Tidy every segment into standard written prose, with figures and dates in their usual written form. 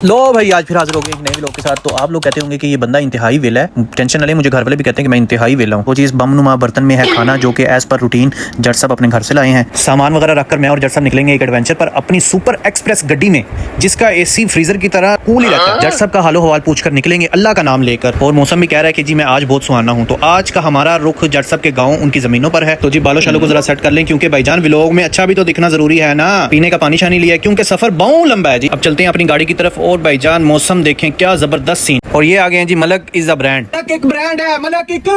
लो भाई, आज फिर हाजिर हो गए एक नए व्लॉग के साथ। तो आप लोग कहते होंगे कि ये बंदा इंतहाई वेला है। टेंशन ना ले, मुझे घर वाले भी कहते हैं कि मैं इंतहाई वेला हूँ। वो चीज़ बमनुमा बर्तन में है खाना, जो कि एज पर रूटीन जट साहब अपने घर से लाए हैं। सामान वगैरह रखकर मैं और जट साहब निकलेंगे एक एडवेंचर पर अपनी सुपर एक्सप्रेस गड्डी में, जिसका एसी फ्रीजर की तरह कूल ही रहता है। जट साहब का हालो हवाल पूछकर निकलेंगे अल्लाह का नाम लेकर। और मौसम भी कह रहा है कि जी मैं आज बहुत सुहाना हूँ। तो आज का हमारा रुख जट साहब के गाँव, उनकी जमीनों पर है। तो जी बालों शालों को जरा सेट कर लें, क्योंकि भाईजान व्लॉग में अच्छा भी तो दिखना जरूरी है ना। पीने का पानी शानी लिया है, क्योंकि सफर बहुत लंबा है जी। अब चलते हैं अपनी गाड़ी की तरफ। और भाईजान मौसम देखें, क्या जबरदस्त सीन। और ये आ गए हैं जी मलक इज अ ब्रांड। एक ब्रांड है मलक एक।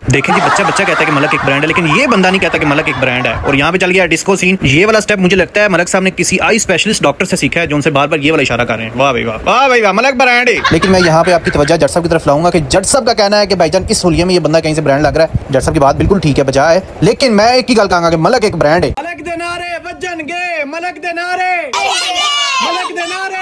देखें जी, बच्चा कहता है कि मलक एक ब्रांड है, लेकिन ये बंदा नहीं कहता कि मलक एक ब्रांड है। और यहाँ पे चल गया डिस्को सीन। ये वाला स्टेप मुझे लगता है मलक साहब ने किसी आई स्पेशलिस्ट डॉक्टर से सीखा है, जो उनसे बार बार ये वाला इशारा कर रहे हैं। वाह भाई वाह, वाह भाई वाह, मलक ब्रांड है। लेकिन मैं यहाँ पे आपकी तवज्जो जट साहब की तरफ लाऊंगा कि जट साहब का कहना है कि भाईजान इस होलिये में ये बंदा कहीं से ब्रांड लग रहा है। जट साहब की बात बिल्कुल ठीक है, बचा है, लेकिन मैं एक ही गल कहूंगा कि मलक एक ब्रांड है। मलक दे नारे बजन गे, मलक दे नारे, मलक दे नारे।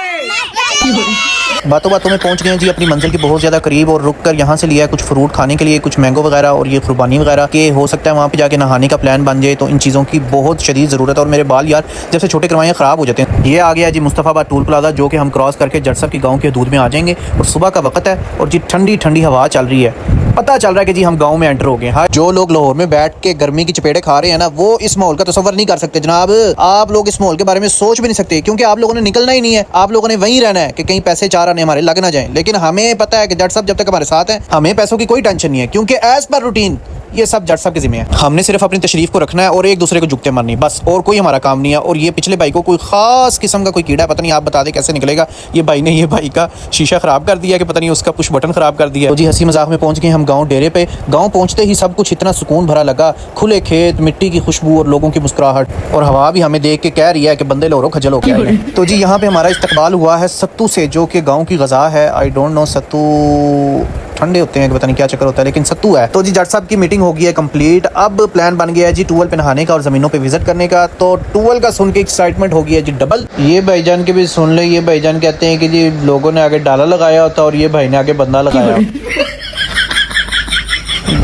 बातों बातों में पहुंच गए जी अपनी मंजिल के बहुत ज्यादा करीब। और रुक कर यहाँ से लिया है कुछ फ्रूट खाने के लिए, कुछ मैंगो वगैरह और ये कुर्बानी वगैरह के। हो सकता है वहाँ पे जाके नहाने का प्लान बन जाए, तो इन चीज़ों की बहुत शदीद ज़रूरत है। और मेरे बाल यार जब से छोटे करवाएं ख़राब हो जाते हैं। ये आ गया जी मुस्तफ़ाबाद टूल प्लाजा, जो कि हम क्रॉस करके जट साहब की गाँव के हदूद में आ जाएंगे। और सुबह का वक्त है और जी ठंडी ठंडी हवा चल रही है। पता चल रहा है कि जी हम गांव में एंटर हो गए। हाँ, जो लोग लाहौर में बैठ के गर्मी की चपेटे खा रहे हैं ना, वो इस माहौल का तसव्वुर नहीं कर सकते जनाब। आप लोग इस माहौल के बारे में सोच भी नहीं सकते, क्योंकि आप लोगों ने निकलना ही नहीं है। आप लोगों ने वहीं रहना है कि कहीं पैसे चार आने हमारे लग ना जाए। लेकिन हमें पता है कि जट साहब जब तक हमारे साथ हैं, हमें पैसों की कोई टेंशन नहीं है, क्योंकि एज पर रूटीन ये सब जट साहब के जिम्मे है। हमने सिर्फ अपनी तशरीफ को रखना है और एक दूसरे को जुगते मारनी, बस, और कोई हमारा काम नहीं है। और ये पिछले भाई को कोई खास किस्म का कोई कीड़ा है, पता नहीं, आप बता दें कैसे निकलेगा। ये भाई ने ये भाई का शीशा खराब कर दिया कि पता नहीं उसका पुश बटन खराब कर दिया। तो जी हंसी मजाक में पहुंच गए हम गाँव डेरे पे। गाँव पहुंचते ही सब कुछ इतना सुकून भरा लगा। खुले खेत, मिट्टी की खुशबू और लोगों की मुस्कुराहट, और हवा भी हमें देख के कह रही है कि बंदे लोरो खजल हो गया। तो जी यहाँ पे हमारा इस्तकबाल हुआ है सत्तू से, जो कि गाँव की गज़ा है। आई डोंट नो, सत्तू ठंडे होते हैं कि पता नहीं क्या चक्कर होता है, लेकिन सत्तू है। तो जी जट साहब की मीटिंग हो गई है कंप्लीट। अब प्लान बन गया है जी टूवल पे नहाने का और ज़मीनों पे विजिट करने का। तो टूवल का सुन के एक्साइटमेंट हो गई है जी डबल। ये भाईजान के भी सुन ले। ये भाईजान कहते हैं कि जी लोगों ने आगे डाला लगाया होता और ये भाई ने आगे बंदा लगाया।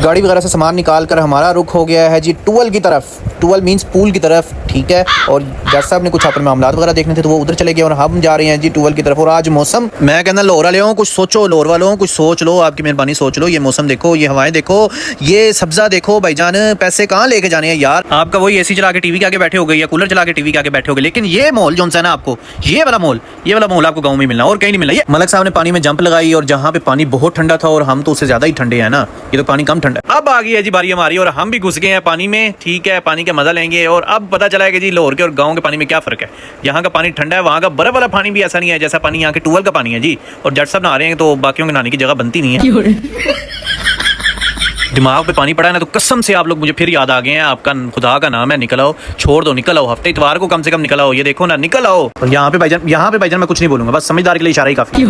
गाड़ी वगैरह से सामान निकाल कर हमारा रुख हो गया है जी टूवल की तरफ। टूवल मींस पूल की तरफ, ठीक है। और जट साहब ने कुछ अपने मामलात वगैरह देखने थे, तो वो उधर चले गए और हम जा रहे हैं जी टूवल की तरफ। और आज मौसम, मैं कहना लाहौर वाले हो कुछ सोचो, लाहौर वालों कुछ सोच लो, आपकी मेहरबानी सोच लो। ये मौसम देखो, ये हवाएं देखो, ये सब्जा देखो भाईजान। पैसे कहाँ लेके जाने हैं यार। आपका वही एसी चला के टीवी के आगे बैठे हो गए या कूलर चला के टीवी के आगे बैठे हो गए, लेकिन ये माहौल जो है ना, आपको ये वाला माहौल आपको गाँव में मिलना और कहीं नहीं मिलना। ये मलक साहब ने पानी में जंप लगाई, और जहाँ पे पानी बहुत ठंडा था और हम तो उससे ज्यादा ही ठंडे हैं ना, ये तो पानी कम ठंडा है। अब आ गई है जी बारी हमारी, और हम भी घुस गए हैं पानी में, ठीक है। पानी का मजा लेंगे। और अब पता चला है कि जी लाहौर के और गांव के पानी में क्या फर्क है। यहाँ का पानी ठंडा है, वहाँ का बर्फ वाला पानी भी ऐसा नहीं है जैसा पानी यहाँ के टूवल का पानी है जी। और जट साहब नहा रहे हैं, तो बाकियों के नहाने की जगह बनती नहीं है। दिमाग पे पानी पड़ा है ना, तो कसम से आप लोग मुझे फिर याद आ गए हैं। आपका खुदा का नाम है, निकल आओ, छोड़ दो, निकल आओ। हफ्ते इतवार को कम से कम निकल आओ। ये देखो ना, निकल आओ। और यहाँ पे भाईजान मैं कुछ नहीं बोलूंगा, बस समझदार के लिए इशारा ही काफी।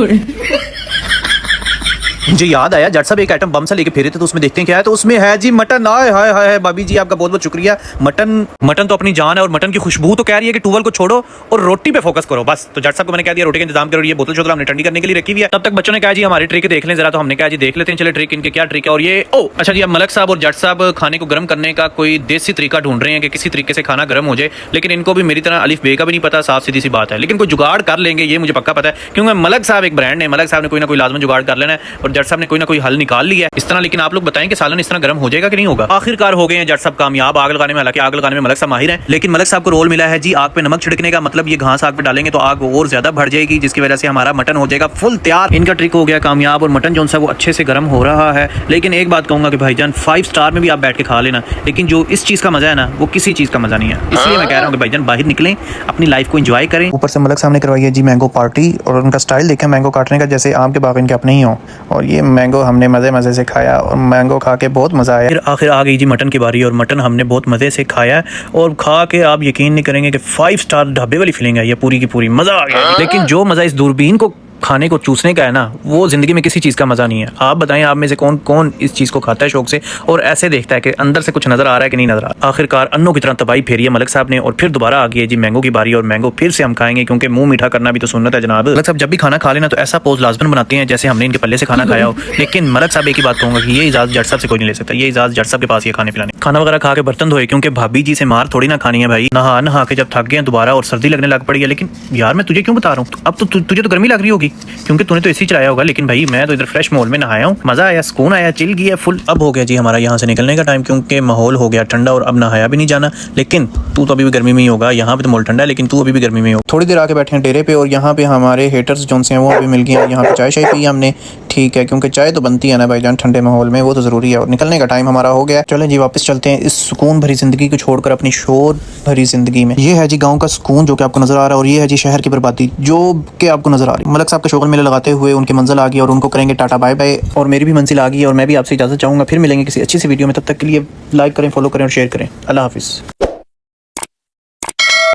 मुझे याद आया, जट साहब एक आइटम बम सा लेके फिरे थे, तो उसमें देखते हैं क्या है। तो उसमें है जी मटन। हाय हाय हाय, भाभी जी आपका बहुत बहुत शुक्रिया। मटन तो अपनी जान है, और मटन की खुशबू तो कह रही है कि टूवल को छोड़ो और रोटी पे फोकस करो बस। तो जट साहब को मैंने कह दिया रोटी का इंतजाम करो। ये बोतल शोतल हमने ठंडी करने के लिए रखी हुई है। तब तक बच्चों ने कहा जी हमारी ट्रिक देख लें जरा, तो हमने कहा जी देख लेते हैं, चले ट्रिक इनके क्या ट्रिक है। और ये अच्छा जी, अब मलक साहब और जट साहब खाने को गर्म करने का कोई देसी तरीका ढूंढ रहे हैं कि किसी तरीके से खाना गर्म हो जाए। लेकिन इनको भी मेरी तरह अलिफ बे का भी नहीं पता, साफ सीधी सी बात है। लेकिन कोई जुगाड़ कर लेंगे, ये मुझे पक्का पता है, क्योंकि मलक साहब एक ब्रांड है। मलक साहब ने कोई ना कोई लाजमन जुगाड़ कर लेना है, और जट साहब ने कोई ना कोई निकाल लिया इस तरह। लेकिन आप लोग बताएं कि सालन इस तरह गर्म हो जाएगा कि नहीं होगा। आखिरकार हो गए हैं जट साहब कामयाब आग लगाने में। हालांकि आग लगाने में मलक साहब माहिर हैं, लेकिन मलक साहब को रोल मिला है जी आग पे नमक छिड़कने का। मतलब ये घास आग पे डालेंगे तो आग और ज्यादा बढ़ जाएगी, जिसकी वजह से हमारा मटन हो जाएगा फुल तैयार। इनका ट्रिक हो गया कामयाब, और मटन जो सा वो अच्छे से गर्म हो रहा है। लेकिन एक बात कहूंगा कि भाईजान 5 स्टार में भी आप बैठ के खा लेना, लेकिन जो इस चीज का मजा है ना, वो किसी चीज का मजा नहीं है। इसलिए मैं कह रहा हूँ कि भाईजान बाहर निकलें, अपनी लाइफ को एंजॉय करें। ऊपर से मलक साहब ने करवाई है जी मैंगो पार्टी, और उनका स्टाइल देखें मैंगो काटने का, जैसे आम के बाग इनके अपने ही हों। और ये मैंगो हमने मजे से खाया, और मैंगो खा के बहुत मजा आया। फिर आखिर आ गई जी मटन की बारी, और मटन हमने बहुत मजे से खाया, और खा के आप यकीन नहीं करेंगे कि 5 स्टार ढाबे वाली फीलिंग है ये पूरी की पूरी। मजा आ गया। लेकिन जो मजा इस दूरबीन को खाने को चूसने का है ना, वो ज़िंदगी में किसी चीज़ का मज़ा नहीं है। आप बताएं, आप में से कौन कौन इस चीज़ को खाता है शौक से और ऐसे देखता है कि अंदर से कुछ नज़र आ रहा है कि नहीं नज़र आ रहा। आखिरकार अन्नों की तरह तबाही फेरी है मलिक साहब ने, और फिर दोबारा आ गई है जी मैंगो की बारी, और मैंगो फिर से हम खाएंगे क्योंकि मुंह मीठा करना भी तो सुन्नत है जनाब। मलिक साहब जब भी खाना खा लेना तो ऐसा पोज लाजमन बनाते हैं जैसे हमने इनके पल्ले से खाना खाया हो। लेकिन मलिक साहब एक ही बात कहूँगा कि ये इजाज़त जट साहब से कोई नहीं ले सकता, ये इजाज़त जट साहब के पास ये खाने पिलाने। खाना वगैरह खा के बर्तन धोए, क्योंकि भाभी जी से मार थोड़ी ना खानी है भाई। नहा के जब थक गए दोबारा और सर्दी लगने लग पड़ी है। लेकिन यार मैं तुझे क्यों बता रहा हूँ, अब तो तुझे तो गर्मी लग रही होगी क्योंकि तूने तो एसी चलाया होगा। लेकिन भाई मैं तो इधर फ्रेश माहौल में नहाया हूँ, मजा आया, सुकून आया, चिल गया फुल। अब हो गया जी हमारा यहाँ से निकलने का टाइम, क्योंकि माहौल हो गया ठंडा और अब नहाया भी नहीं जाना। लेकिन तू तो अभी भी गर्मी में ही होगा, यहाँ पे तो माहौल ठंडा है लेकिन तू अभी भी गर्मी में हो। थोड़ी देर आके बैठे हैं डेरे पे, और यहाँ पे हमारे हेटर्स जो हैं वो अभी मिल गए हैं। यहाँ पे चाय शाय पी हमने, ठीक है, क्योंकि चाय तो बनती है ना भाईजान ठंडे माहौल में, वो तो ज़रूरी है। और निकलने का टाइम हमारा हो गया, चलें जी वापस चलते हैं इस सुकून भरी ज़िंदगी को छोड़कर अपनी शोर भरी ज़िंदगी में। ये है जी गांव का सुकून जो कि आपको नज़र आ रहा है, और ये है जी शहर की बर्बादी जो कि आपको नज़र आ रही है। मलिक साहब के शोगल मेले लगाते हुए उनकी मंजिल आ गई और उनको करेंगे टाटा बाय बाय, और मेरी भी मंजिल आ गई और मैं भी आपसे इजाज़त चाहूँगा। फिर मिलेंगे किसी अच्छी सी वीडियो में, तब तक के लिए लाइक करें, फॉलो करें और शेयर करें। अल्लाह हाफिज़।